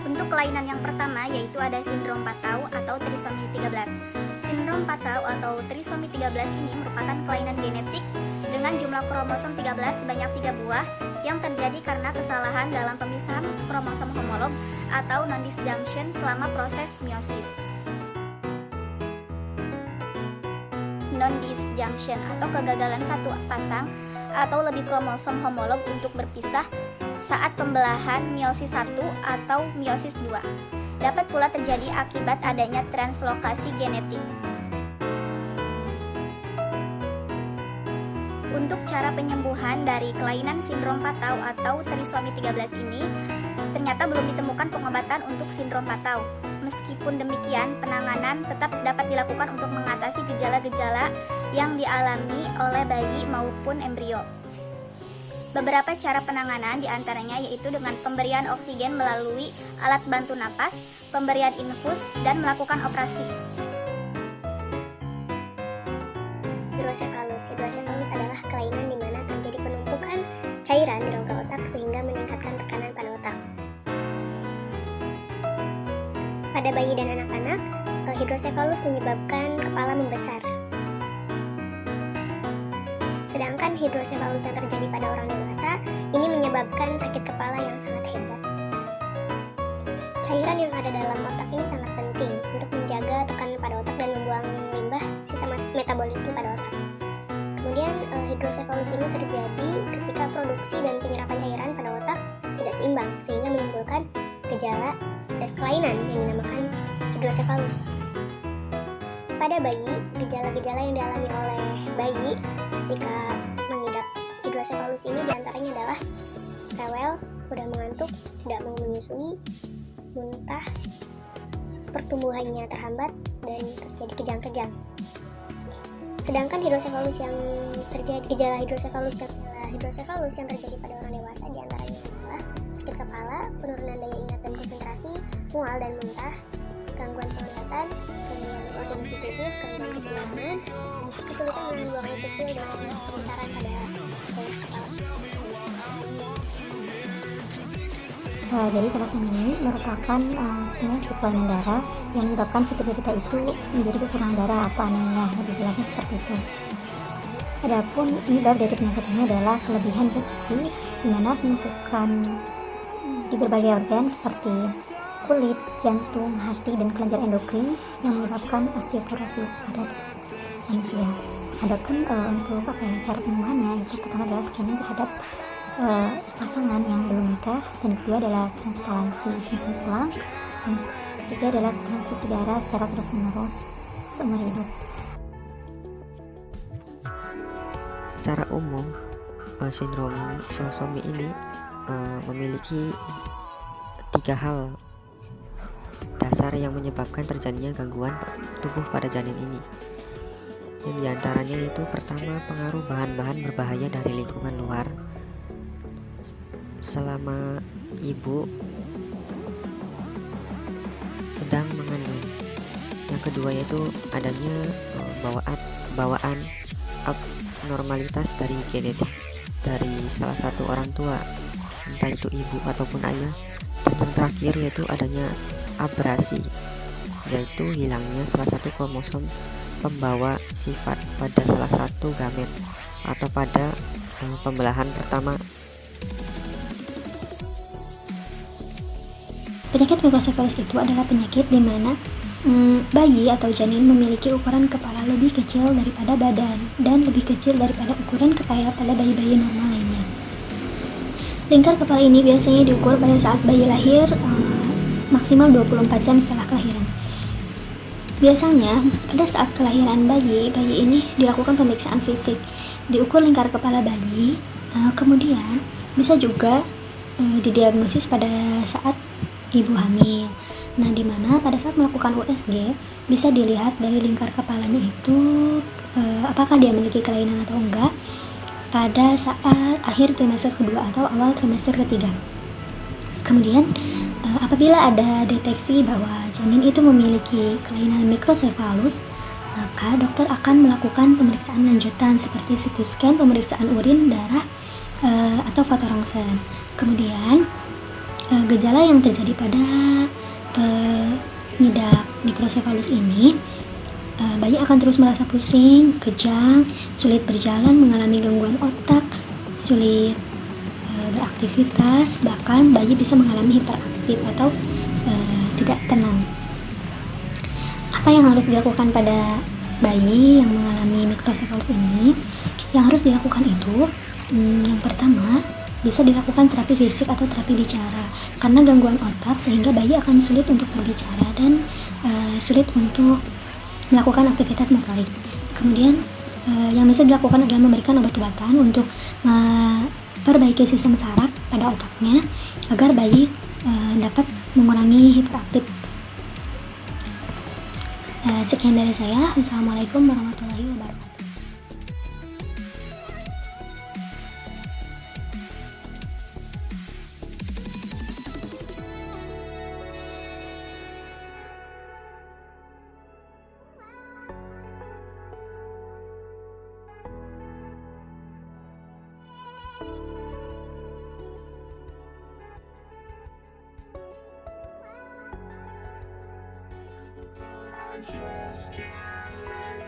Untuk kelainan yang pertama yaitu ada sindrom Patau atau trisomi 13. Sindrom Patau atau trisomi 13 ini merupakan kelainan genetik dengan jumlah kromosom 13 sebanyak 3 buah yang terjadi karena kesalahan dalam pemisahan kromosom homolog atau non-disjunction selama proses meiosis. Non-disjunction atau kegagalan satu pasang atau lebih kromosom homolog untuk berpisah saat pembelahan meiosis 1 atau meiosis 2. Dapat pula terjadi akibat adanya translokasi genetik. Untuk cara penyembuhan dari kelainan sindrom Patau atau trisomi 13 ini, ternyata belum ditemukan pengobatan untuk sindrom Patau. Meskipun demikian, penanganan tetap dapat dilakukan untuk mengatasi gejala-gejala yang dialami oleh bayi maupun embrio. Beberapa cara penanganan diantaranya yaitu dengan pemberian oksigen melalui alat bantu napas, pemberian infus, dan melakukan operasi. Hidrosefalus adalah kelainan di mana terjadi penumpukan cairan di rongga otak sehingga meningkatkan tekanan pada otak. Pada bayi dan anak-anak, hidrosefalus menyebabkan kepala membesar. Sedangkan hidrosefalus yang terjadi pada orang dewasa ini menyebabkan sakit kepala yang sangat hebat. Cairan yang ada dalam otak ini sangat penting untuk menjaga tekanan pada otak dan membuang limbah sisa metabolisme pada otak. Kemudian hidrosefalus ini terjadi ketika produksi dan penyerapan cairan pada otak tidak seimbang sehingga menimbulkan gejala dan kelainan yang dinamakan hidrosefalus. Pada bayi, gejala-gejala yang dialami oleh bayi ketika mengidap hidrosefalus ini diantaranya adalah rewel, mudah mengantuk, tidak mau menyusui, muntah, pertumbuhannya terhambat, dan terjadi kejang-kejang. Sedangkan hidrosefalus yang terjadi gejala hidrosefalus yang terjadi pada orang dewasa diantaranya adalah sakit kepala, penurunan daya ingat dan konsentrasi, mual dan muntah, gangguan penglihatan, gangguan koordinasi tubuh, gangguan keseimbangan, kesulitan menahan buang air kecil, dan pembesaran pada daerah kepala. Jadi thalassemia ini merupakan penyakit kelainan darah yang menyebabkan si penderita itu menjadi kekurangan darah atau anemia, lebih jelasnya seperti itu. Adapun penyebab dari penyakit ini adalah kelebihan zat besi di mana penumpukan di berbagai organ seperti kulit, jantung, hati, dan kelenjar endokrin yang menyebabkan osteoporosis pada manusia. Adapun untuk cara penyembuhannya itu pertama adalah screening terhadap pasangan yang belum nikah, dan kedua adalah transplantasi sum-sum tulang, dan ketiga adalah transfusi darah secara terus-menerus seumur hidup. Secara umum, sindrom trisomi ini memiliki 3 hal dasar yang menyebabkan terjadinya gangguan tubuh pada janin ini. Yang diantaranya itu pertama, pengaruh bahan-bahan berbahaya dari lingkungan luar selama ibu sedang mengandung. Yang kedua yaitu adanya bawaan abnormalitas dari genetik dari salah satu orang tua, entah itu ibu ataupun ayah. Dan yang terakhir yaitu adanya abrasi, yaitu hilangnya salah satu kromosom pembawa sifat pada salah satu gamet atau pada pembelahan pertama. Penyakit hidrosefalus itu adalah penyakit di mana bayi atau janin memiliki ukuran kepala lebih kecil daripada badan dan lebih kecil daripada ukuran kepala pada bayi-bayi normal lainnya. Lingkar kepala ini biasanya diukur pada saat bayi lahir maksimal 24 jam setelah kelahiran. Biasanya pada saat kelahiran bayi ini dilakukan pemeriksaan fisik, diukur lingkar kepala bayi, kemudian bisa juga didiagnosis pada saat ibu hamil. Nah, di mana pada saat melakukan USG bisa dilihat dari lingkar kepalanya itu apakah dia memiliki kelainan atau enggak pada saat akhir trimester kedua atau awal trimester ketiga. Kemudian apabila ada deteksi bahwa janin itu memiliki kelainan mikrosefalus, maka dokter akan melakukan pemeriksaan lanjutan seperti CT scan, pemeriksaan urin, darah, atau foto rongsen. Kemudian Gejala yang terjadi pada pengidap microcephalus ini, bayi akan terus merasa pusing, kejang, sulit berjalan, mengalami gangguan otak, sulit beraktivitas, bahkan bayi bisa mengalami hiperaktif atau tidak tenang. Apa yang harus dilakukan pada bayi yang mengalami microcephalus ini? Yang harus dilakukan itu, yang pertama, bisa dilakukan terapi fisik atau terapi bicara karena gangguan otak sehingga bayi akan sulit untuk berbicara dan sulit untuk melakukan aktivitas motorik. Kemudian yang bisa dilakukan adalah memberikan obat-obatan untuk memperbaiki sistem saraf pada otaknya agar bayi dapat mengurangi hiperaktif. Sekian dari saya. Assalamualaikum warahmatullahi wabarakatuh. Just can't let